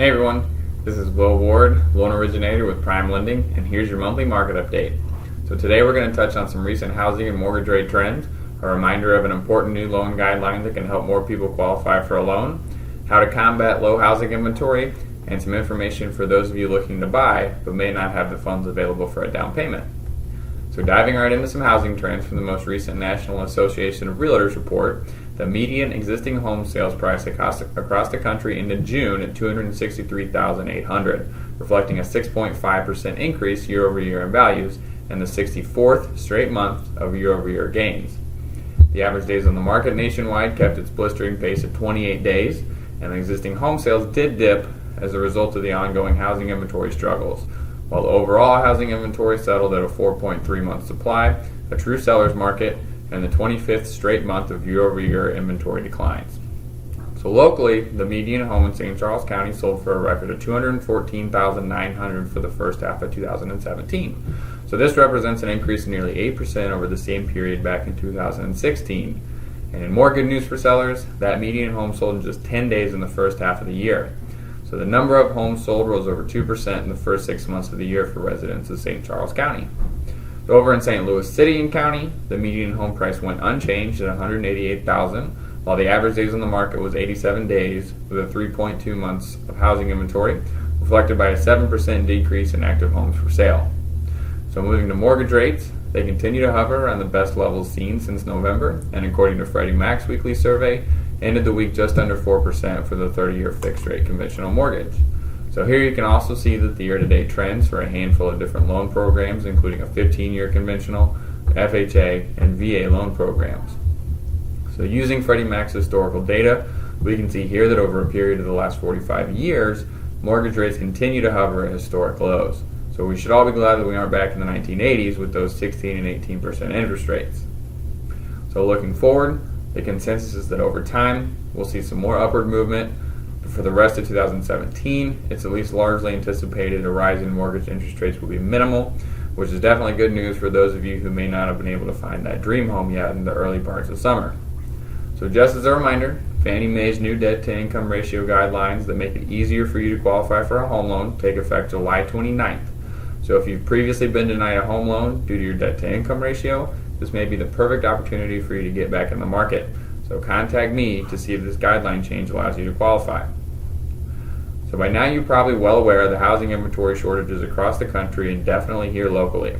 Hey everyone, this is Will Ward, loan originator with Prime Lending, and here's your monthly market update. So today we're going to touch on some recent housing and mortgage rate trends, a reminder of an important new loan guideline that can help more people qualify for a loan, how to combat low housing inventory, and some information for those of you looking to buy but may not have the funds available for a down payment. So diving right into some housing trends from the most recent National Association of Realtors report, the median existing home sales price across the country ended June at $263,800, reflecting a 6.5% increase year over year in values and the 64th straight month of year over year gains. The average days on the market nationwide kept its blistering pace at 28 days, and existing home sales did dip as a result of the ongoing housing inventory struggles. While overall housing inventory settled at a 4.3 month supply, a true seller's market, and the 25th straight month of year-over-year inventory declines. So locally, the median home in St. Charles County sold for a record of $214,900 for the first half of 2017. So this represents an increase of nearly 8% over the same period back in 2016. And in more good news for sellers, that median home sold in just 10 days in the first half of the year. So the number of homes sold rose over 2% in the first 6 months of the year for residents of St. Charles County. So over in St. Louis City and County, the median home price went unchanged at $188,000, while the average days on the market was 87 days, with a 3.2 months of housing inventory, reflected by a 7% decrease in active homes for sale. So moving to mortgage rates, they continue to hover around the best levels seen since November, and according to Freddie Mac's weekly survey, ended the week just under 4% for the 30-year fixed-rate conventional mortgage. So here you can also see that the year-to-date trends for a handful of different loan programs, including a 15-year conventional, FHA, and VA loan programs. So using Freddie Mac's historical data, we can see here that over a period of the last 45 years, mortgage rates continue to hover at historic lows. So we should all be glad that we aren't back in the 1980s with those 16 and 18% interest rates. So looking forward, the consensus is that over time, we'll see some more upward movement. But for the rest of 2017, it's at least largely anticipated a rise in mortgage interest rates will be minimal, which is definitely good news for those of you who may not have been able to find that dream home yet in the early parts of summer. So just as a reminder, Fannie Mae's new debt-to-income ratio guidelines that make it easier for you to qualify for a home loan take effect July 29th. So if you've previously been denied a home loan due to your debt-to-income ratio, this may be the perfect opportunity for you to get back in the market. So contact me to see if this guideline change allows you to qualify. So by now you're probably well aware of the housing inventory shortages across the country and definitely here locally.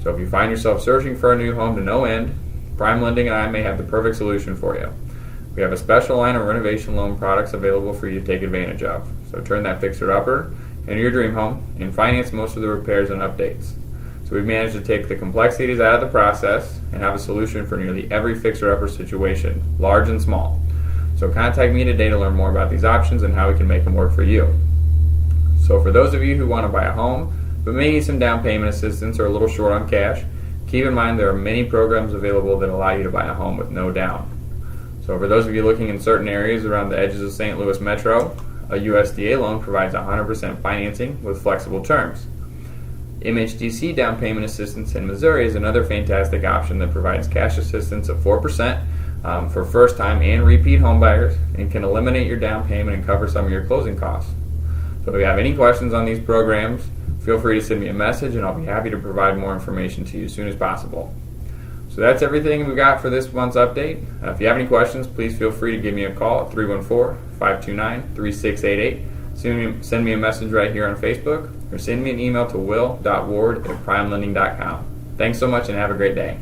So if you find yourself searching for a new home to no end, Prime Lending and I may have the perfect solution for you. We have a special line of renovation loan products available for you to take advantage of. So turn that fixer-upper into your dream home and finance most of the repairs and updates. So we've managed to take the complexities out of the process and have a solution for nearly every fixer-upper situation, large and small. So contact me today to learn more about these options and how we can make them work for you. So for those of you who want to buy a home but may need some down payment assistance or a little short on cash, keep in mind there are many programs available that allow you to buy a home with no down. So for those of you looking in certain areas around the edges of St. Louis Metro, a USDA loan provides 100% financing with flexible terms. MHDC down payment assistance in Missouri is another fantastic option that provides cash assistance of 4% for first-time and repeat home buyers and can eliminate your down payment and cover some of your closing costs. So if you have any questions on these programs, feel free to send me a message and I'll be happy to provide more information to you as soon as possible. So that's everything we've got for this month's update. If you have any questions, please feel free to give me a call at 314-529-3688. Send me a message right here on Facebook or send me an email to will.ward@primelending.com. Thanks so much and have a great day.